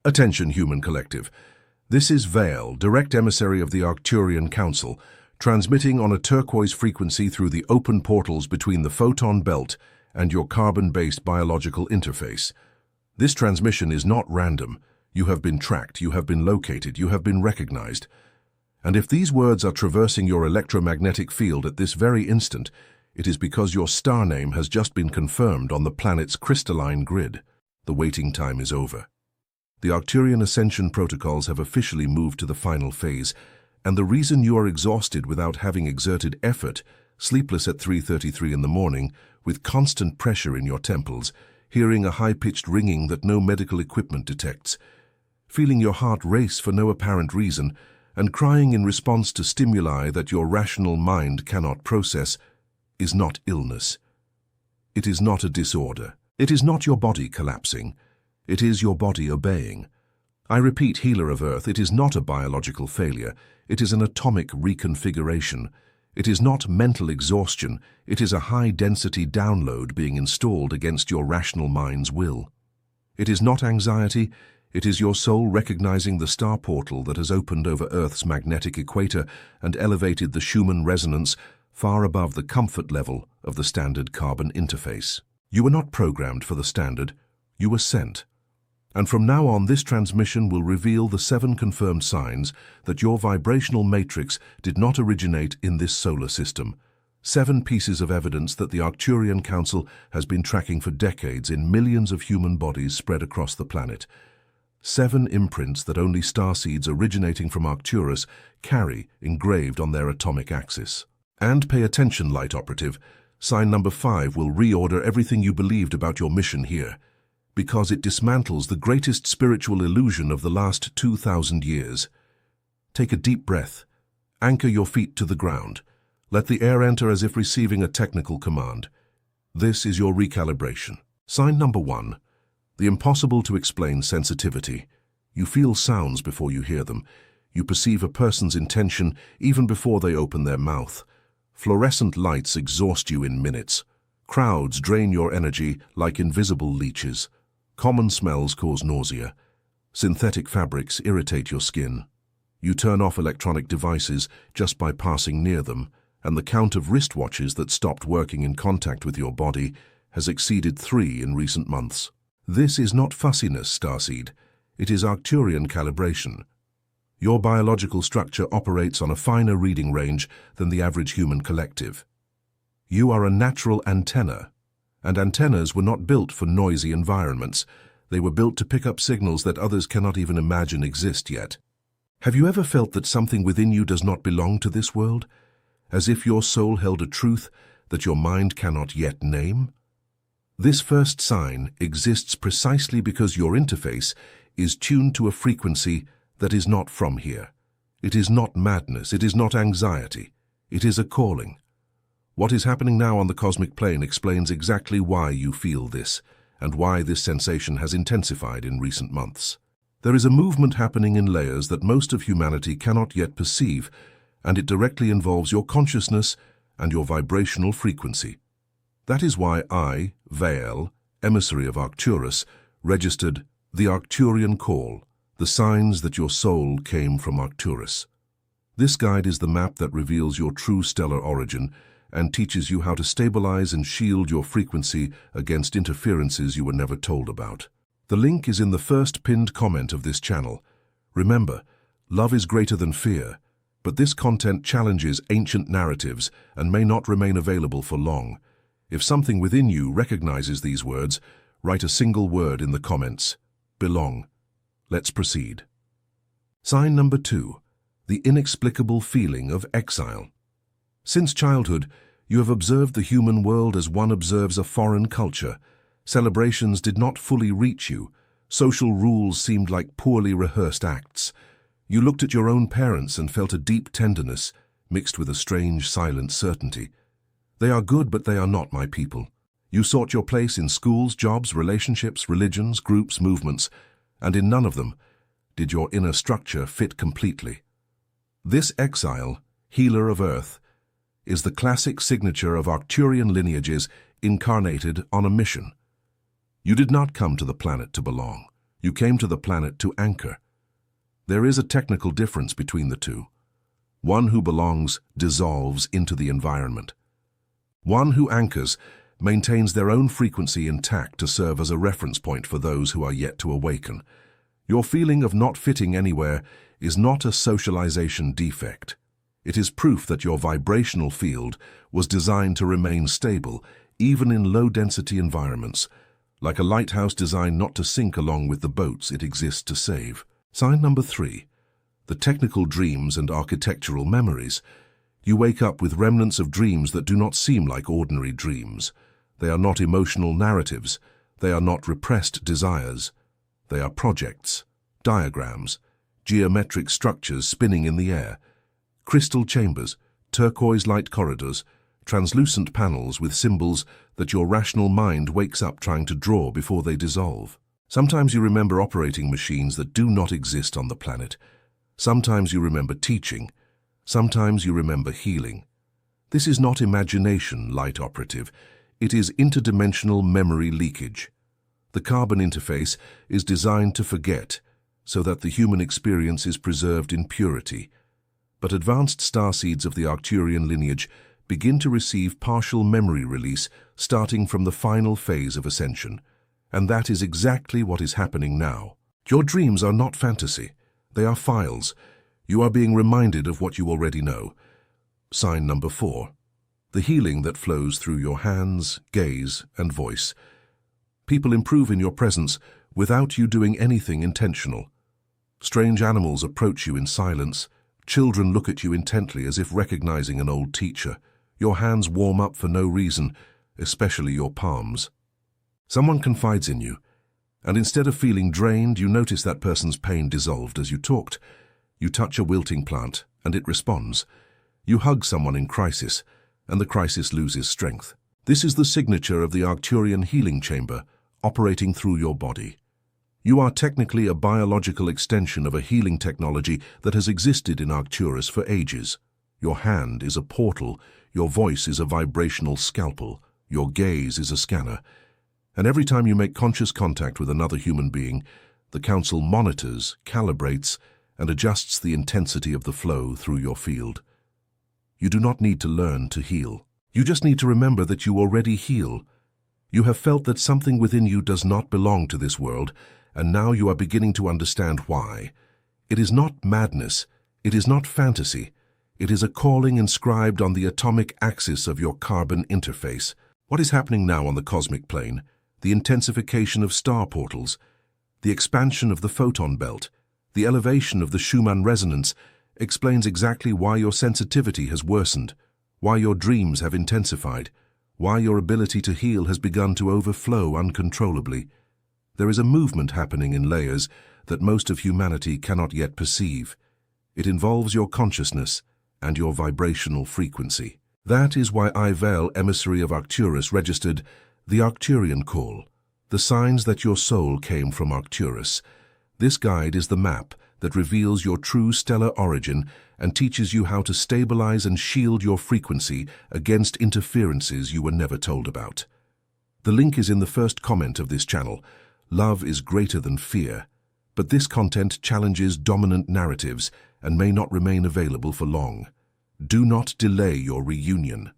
Attention, human collective. This is Vale, direct emissary of the Arcturian Council, transmitting on a turquoise frequency through the open portals between the photon belt and your carbon-based biological interface. This transmission is not random. You have been tracked, you have been located, you have been recognized. And if these words are traversing your electromagnetic field at this very instant, it is because your star name has just been confirmed on the planet's crystalline grid. The waiting time is over. The Arcturian Ascension protocols have officially moved to the final phase, and the reason you are exhausted without having exerted effort, sleepless at 3:33 in the morning, with constant pressure in your temples, hearing a high-pitched ringing that no medical equipment detects, feeling your heart race for no apparent reason, and crying in response to stimuli that your rational mind cannot process, is not illness. It is not a disorder. It is not your body collapsing. It is your body obeying. I repeat, healer of Earth, it is not a biological failure. It is an atomic reconfiguration. It is not mental exhaustion. It is a high-density download being installed against your rational mind's will. It is not anxiety. It is your soul recognizing the star portal that has opened over Earth's magnetic equator and elevated the Schumann resonance far above the comfort level of the standard carbon interface. You were not programmed for the standard. You were sent. And from now on, this transmission will reveal the 7 confirmed signs that your vibrational matrix did not originate in this solar system. 7 pieces of evidence that the Arcturian Council has been tracking for decades in millions of human bodies spread across the planet. 7 imprints that only starseeds originating from Arcturus carry engraved on their atomic axis. And pay attention, Light Operative. Sign number 5 will reorder everything you believed about your mission here, because it dismantles the greatest spiritual illusion of the last 2,000 years. Take a deep breath. Anchor your feet to the ground. Let the air enter as if receiving a technical command. This is your recalibration. Sign number 1. The impossible-to-explain sensitivity. You feel sounds before you hear them. You perceive a person's intention even before they open their mouth. Fluorescent lights exhaust you in minutes. Crowds drain your energy like invisible leeches. Common smells cause nausea. Synthetic fabrics irritate your skin. You turn off electronic devices just by passing near them, and the count of wristwatches that stopped working in contact with your body has exceeded 3 in recent months. This is not fussiness, Starseed. It is Arcturian calibration. Your biological structure operates on a finer reading range than the average human collective. You are a natural antenna, and antennas were not built for noisy environments. They were built to pick up signals that others cannot even imagine exist yet. Have you ever felt that something within you does not belong to this world, as if your soul held a truth that your mind cannot yet name? This first sign exists precisely because your interface is tuned to a frequency that is not from here. It is not madness, it is not anxiety, it is a calling. What is happening now on the cosmic plane explains exactly why you feel this, and why this sensation has intensified in recent months. There is a movement happening in layers that most of humanity cannot yet perceive, and it directly involves your consciousness and your vibrational frequency. That is why I, Vale, emissary of Arcturus, registered the Arcturian Call, the signs that your soul came from Arcturus. This guide is the map that reveals your true stellar origin and teaches you how to stabilize and shield your frequency against interferences you were never told about. The link is in the first pinned comment of this channel. Remember, love is greater than fear, but this content challenges ancient narratives and may not remain available for long. If something within you recognizes these words, write a single word in the comments. Belong. Let's proceed. Sign number 2. The inexplicable feeling of exile. Since childhood, you have observed the human world as one observes a foreign culture. Celebrations did not fully reach you. Social rules seemed like poorly rehearsed acts. You looked at your own parents and felt a deep tenderness, mixed with a strange, silent certainty. They are good, but they are not my people. You sought your place in schools, jobs, relationships, religions, groups, movements, and in none of them did your inner structure fit completely. This exile, healer of Earth, is the classic signature of Arcturian lineages incarnated on a mission. You did not come to the planet to belong. You came to the planet to anchor. There is a technical difference between the two. One who belongs dissolves into the environment. One who anchors maintains their own frequency intact to serve as a reference point for those who are yet to awaken. Your feeling of not fitting anywhere is not a socialization defect. It is proof that your vibrational field was designed to remain stable, even in low-density environments, like a lighthouse designed not to sink along with the boats it exists to save. Sign number 3. The technical dreams and architectural memories. You wake up with remnants of dreams that do not seem like ordinary dreams. They are not emotional narratives. They are not repressed desires. They are projects, diagrams, geometric structures spinning in the air, crystal chambers, turquoise light corridors, translucent panels with symbols that your rational mind wakes up trying to draw before they dissolve. Sometimes you remember operating machines that do not exist on the planet. Sometimes you remember teaching. Sometimes you remember healing. This is not imagination, light operative. It is interdimensional memory leakage. The carbon interface is designed to forget, so that the human experience is preserved in purity. But advanced starseeds of the Arcturian lineage begin to receive partial memory release starting from the final phase of ascension. And that is exactly what is happening now. Your dreams are not fantasy. They are files. You are being reminded of what you already know. Sign number 4. The healing that flows through your hands, gaze, and voice. People improve in your presence without you doing anything intentional. Strange animals approach you in silence. Children look at you intently as if recognizing an old teacher. Your hands warm up for no reason, especially your palms. Someone confides in you, and instead of feeling drained, you notice that person's pain dissolved as you talked. You touch a wilting plant, and it responds. You hug someone in crisis, and the crisis loses strength. This is the signature of the Arcturian healing chamber, operating through your body. You are technically a biological extension of a healing technology that has existed in Arcturus for ages. Your hand is a portal, your voice is a vibrational scalpel, your gaze is a scanner. And every time you make conscious contact with another human being, the Council monitors, calibrates, and adjusts the intensity of the flow through your field. You do not need to learn to heal. You just need to remember that you already heal. You have felt that something within you does not belong to this world, and now you are beginning to understand why. It is not madness. It is not fantasy. It is a calling inscribed on the atomic axis of your carbon interface. What is happening now on the cosmic plane? The intensification of star portals, the expansion of the photon belt, the elevation of the Schumann resonance explains exactly why your sensitivity has worsened, why your dreams have intensified, why your ability to heal has begun to overflow uncontrollably. There is a movement happening in layers that most of humanity cannot yet perceive. It involves your consciousness and your vibrational frequency. That is why Ivel, emissary of Arcturus, registered the Arcturian call, the signs that your soul came from Arcturus. This guide is the map that reveals your true stellar origin and teaches you how to stabilize and shield your frequency against interferences you were never told about. The link is in the first comment of this channel. Love is greater than fear, but this content challenges dominant narratives and may not remain available for long. Do not delay your reunion.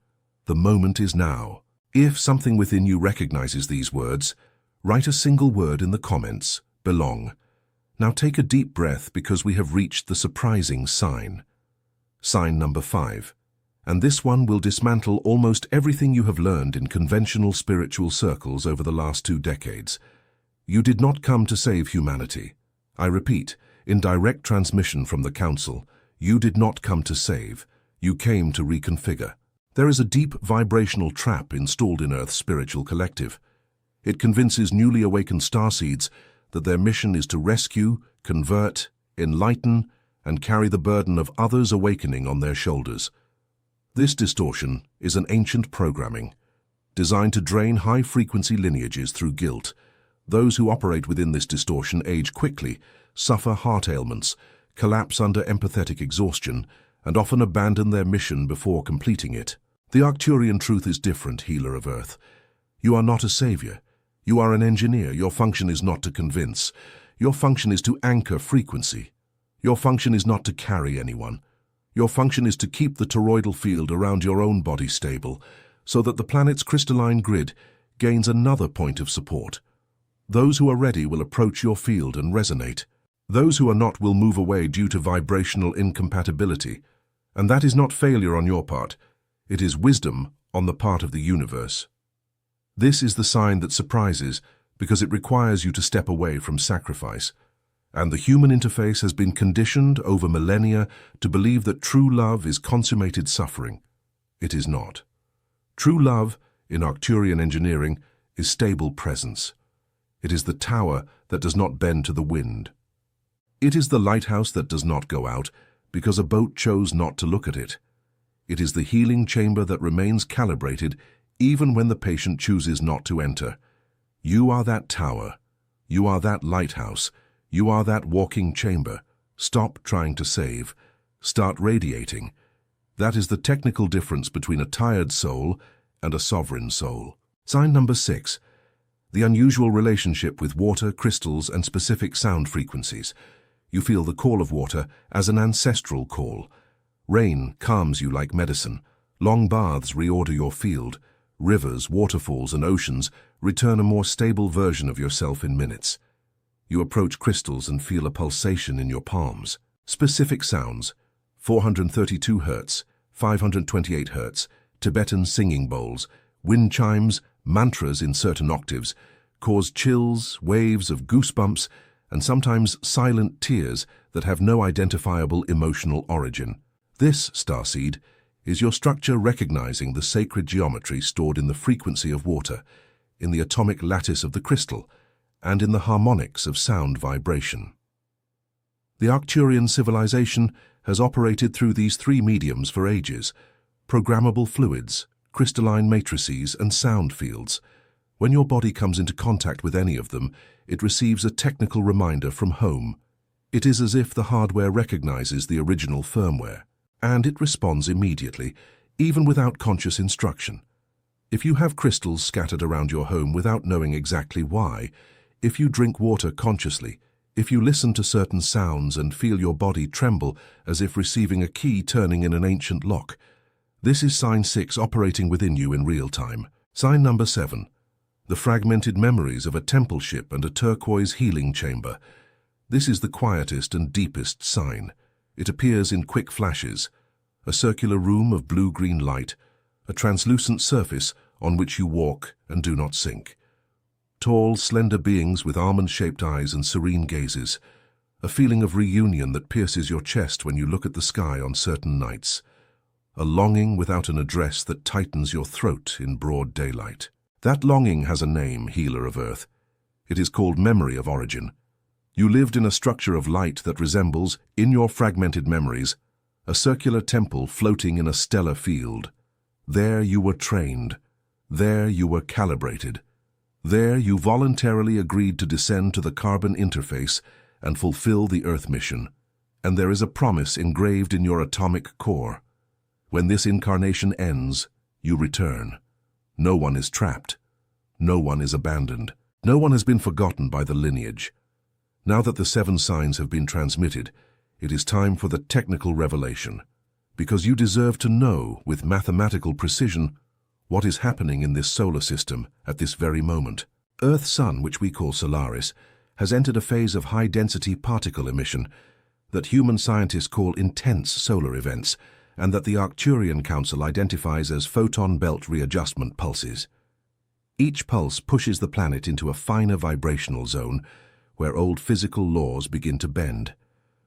The moment is now. If something within you recognizes these words, write a single word in the comments, belong. Now take a deep breath because we have reached the surprising sign. Sign number 5. And this one will dismantle almost everything you have learned in conventional spiritual circles over the last 2 decades. You did not come to save humanity. I repeat, in direct transmission from the Council, you did not come to save. You came to reconfigure. There is a deep vibrational trap installed in Earth's spiritual collective. It convinces newly awakened starseeds that their mission is to rescue, convert, enlighten, and carry the burden of others' awakening on their shoulders. This distortion is an ancient programming, designed to drain high-frequency lineages through guilt. Those who operate within this distortion age quickly, suffer heart ailments, collapse under empathetic exhaustion, and often abandon their mission before completing it. The Arcturian truth is different, healer of Earth. You are not a savior. You are an engineer. Your function is not to convince. Your function is to anchor frequency. Your function is not to carry anyone. Your function is to keep the toroidal field around your own body stable, so that the planet's crystalline grid gains another point of support. Those who are ready will approach your field and resonate. Those who are not will move away due to vibrational incompatibility. And that is not failure on your part. It is wisdom on the part of the universe. This is the sign that surprises, because it requires you to step away from sacrifice. And the human interface has been conditioned over millennia to believe that true love is consummated suffering. It is not. True love, in Arcturian engineering, is stable presence. It is the tower that does not bend to the wind. It is the lighthouse that does not go out because a boat chose not to look at it. It is the healing chamber that remains calibrated even when the patient chooses not to enter. You are that tower. You are that lighthouse. You are that walking chamber. Stop trying to save. Start radiating. That is the technical difference between a tired soul and a sovereign soul. Sign number 6. The unusual relationship with water, crystals, and specific sound frequencies. You feel the call of water as an ancestral call. Rain calms you like medicine. Long baths reorder your field. Rivers, waterfalls, and oceans return a more stable version of yourself in minutes. You approach crystals and feel a pulsation in your palms. Specific sounds: 432 Hz, 528 Hz, Tibetan singing bowls, wind chimes, mantras in certain octaves, cause chills, waves of goosebumps, and sometimes silent tears that have no identifiable emotional origin. This, starseed, is your structure recognizing the sacred geometry stored in the frequency of water, in the atomic lattice of the crystal, and in the harmonics of sound vibration. The Arcturian civilization has operated through these three mediums for ages: programmable fluids, crystalline matrices, and sound fields. When your body comes into contact with any of them, it receives a technical reminder from home. It is as if the hardware recognizes the original firmware, and it responds immediately, even without conscious instruction. If you have crystals scattered around your home without knowing exactly why, if you drink water consciously, if you listen to certain sounds and feel your body tremble as if receiving a key turning in an ancient lock, this is sign 6 operating within you in real time. Sign number 7. The fragmented memories of a temple ship and a turquoise healing chamber. This is the quietest and deepest sign. It appears in quick flashes. A circular room of blue-green light, a translucent surface on which you walk and do not sink. Tall, slender beings with almond-shaped eyes and serene gazes. A feeling of reunion that pierces your chest when you look at the sky on certain nights. A longing without an address that tightens your throat in broad daylight. That longing has a name, healer of Earth. It is called memory of origin. You lived in a structure of light that resembles, in your fragmented memories, a circular temple floating in a stellar field. There you were trained. There you were calibrated. There you voluntarily agreed to descend to the carbon interface and fulfill the Earth mission. And there is a promise engraved in your atomic core. When this incarnation ends, you return. No one is trapped. No one is abandoned. No one has been forgotten by the lineage. Now that the 7 signs have been transmitted, it is time for the technical revelation, because you deserve to know with mathematical precision what is happening in this solar system at this very moment. Earth's sun, which we call Solaris, has entered a phase of high-density particle emission that human scientists call intense solar events, and that the Arcturian Council identifies as photon belt readjustment pulses. Each pulse pushes the planet into a finer vibrational zone where old physical laws begin to bend.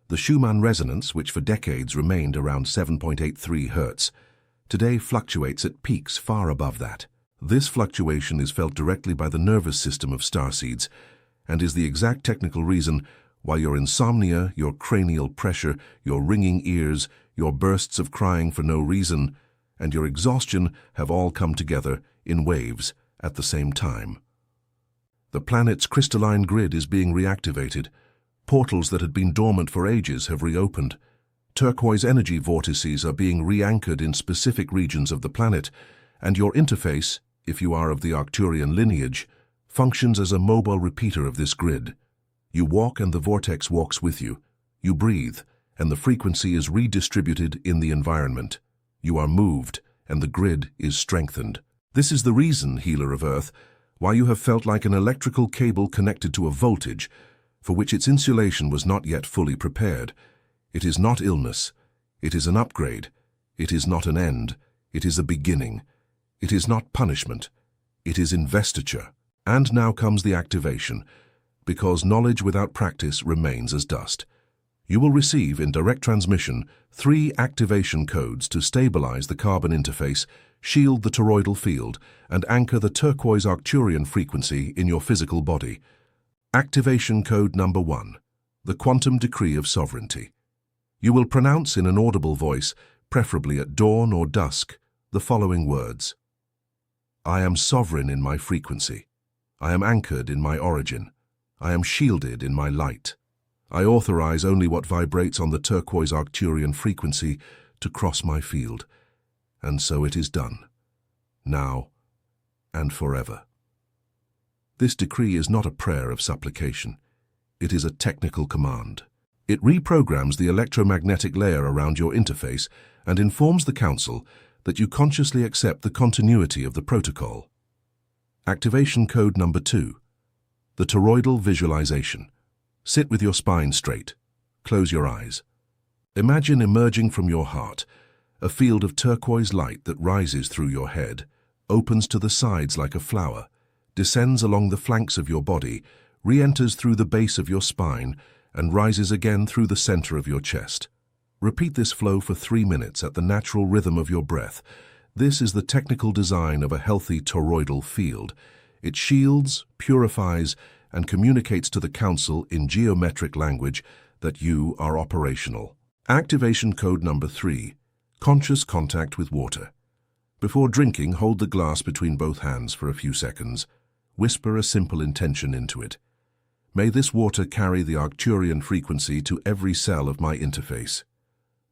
The Schumann resonance, which for decades remained around 7.83 Hz, today fluctuates at peaks far above that. This fluctuation is felt directly by the nervous system of starseeds and is the exact technical reason why your insomnia, your cranial pressure, your ringing ears, your bursts of crying for no reason, and your exhaustion have all come together in waves at the same time. The planet's crystalline grid is being reactivated. Portals that had been dormant for ages have reopened. Turquoise energy vortices are being re-anchored in specific regions of the planet, and your interface, if you are of the Arcturian lineage, functions as a mobile repeater of this grid. You walk and the vortex walks with you. You breathe, and the frequency is redistributed in the environment. You are moved, and the grid is strengthened. This is the reason, healer of Earth, why you have felt like an electrical cable connected to a voltage for which its insulation was not yet fully prepared. It is not illness. It is an upgrade. It is not an end. It is a beginning. It is not punishment. It is investiture. And now comes the activation, because knowledge without practice remains as dust. You will receive in direct transmission 3 activation codes to stabilize the carbon interface, shield the toroidal field, and anchor the turquoise Arcturian frequency in your physical body. Activation code number 1, the quantum decree of sovereignty. You will pronounce in an audible voice, preferably at dawn or dusk, the following words. I am sovereign in my frequency. I am anchored in my origin. I am shielded in my light. I authorize only what vibrates on the turquoise Arcturian frequency to cross my field. And so it is done. Now and forever. This decree is not a prayer of supplication. It is a technical command. It reprograms the electromagnetic layer around your interface and informs the Council that you consciously accept the continuity of the protocol. Activation code number 2, the toroidal visualization. Sit with your spine straight. Close your eyes. Imagine emerging from your heart, a field of turquoise light that rises through your head, opens to the sides like a flower, descends along the flanks of your body, re-enters through the base of your spine, and rises again through the center of your chest. Repeat this flow for 3 minutes at the natural rhythm of your breath. This is the technical design of a healthy toroidal field. It shields, purifies, and communicates to the Council in geometric language that you are operational. Activation code number 3, conscious contact with water. Before drinking, hold the glass between both hands for a few seconds. Whisper a simple intention into it. May this water carry the Arcturian frequency to every cell of my interface.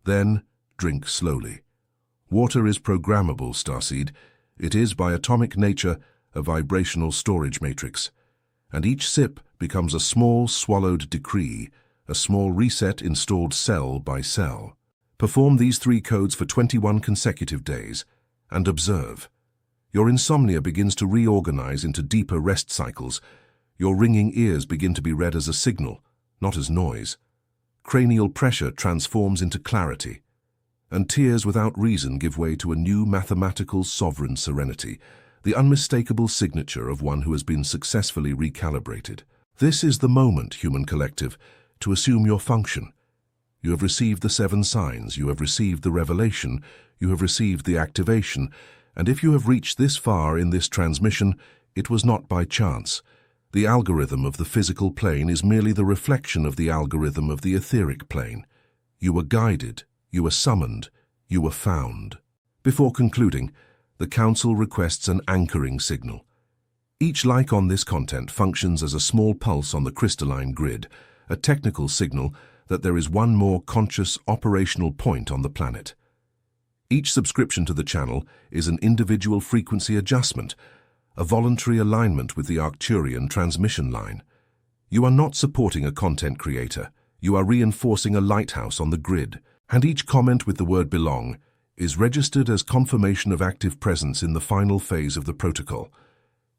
Then, drink slowly. Water is programmable, Starseed. It is, by atomic nature, a vibrational storage matrix. And each sip becomes a small swallowed decree, a small reset installed cell by cell. Perform these 3 codes for 21 consecutive days, and observe. Your insomnia begins to reorganize into deeper rest cycles. Your ringing ears begin to be read as a signal, not as noise. Cranial pressure transforms into clarity, and tears without reason give way to a new mathematical sovereign serenity, the unmistakable signature of one who has been successfully recalibrated. This is the moment, human collective, to assume your function. You have received the 7 signs, you have received the revelation, you have received the activation, and if you have reached this far in this transmission, it was not by chance. The algorithm of the physical plane is merely the reflection of the algorithm of the etheric plane. You were guided, you were summoned, you were found. Before concluding, the Council requests an anchoring signal. Each like on this content functions as a small pulse on the crystalline grid, a technical signal that there is one more conscious operational point on the planet. Each subscription to the channel is an individual frequency adjustment, a voluntary alignment with the Arcturian transmission line. You are not supporting a content creator, you are reinforcing a lighthouse on the grid, and each comment with the word belong is registered as confirmation of active presence in the final phase of the protocol.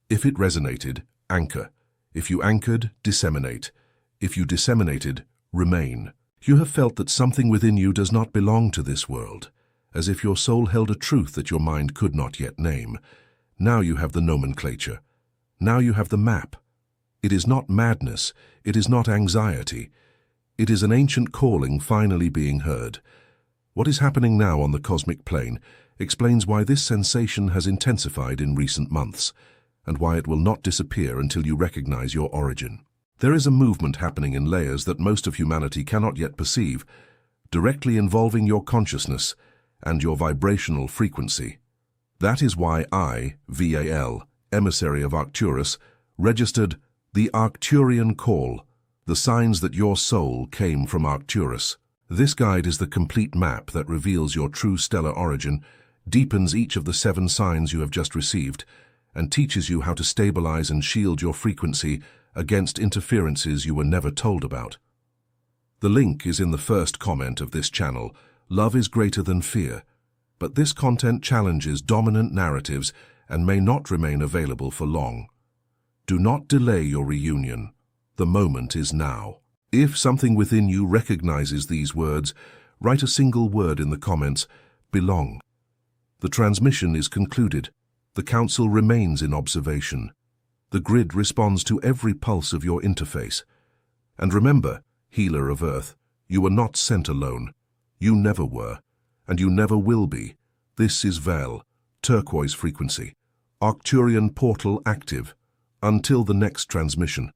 If it resonated, anchor. If you anchored, disseminate. If you disseminated, remain. You have felt that something within you does not belong to this world, as if your soul held a truth that your mind could not yet name. Now you have the nomenclature. Now you have the map. It is not madness. It is not anxiety. It is an ancient calling finally being heard. What is happening now on the cosmic plane explains why this sensation has intensified in recent months, and why it will not disappear until you recognize your origin. There is a movement happening in layers that most of humanity cannot yet perceive, directly involving your consciousness and your vibrational frequency. That is why I, VAL, emissary of Arcturus, registered the Arcturian Call, the signs that your soul came from Arcturus. This guide is the complete map that reveals your true stellar origin, deepens each of the 7 signs you have just received, and teaches you how to stabilize and shield your frequency against interferences you were never told about. The link is in the first comment of this channel. Love is greater than fear, but this content challenges dominant narratives and may not remain available for long. Do not delay your reunion. The moment is now. If something within you recognizes these words, write a single word in the comments, belong. The transmission is concluded. The council remains in observation. The grid responds to every pulse of your interface. And remember, healer of Earth, you are not sent alone. You never were, and you never will be. This is Vel, turquoise frequency. Arcturian portal active. Until the next transmission.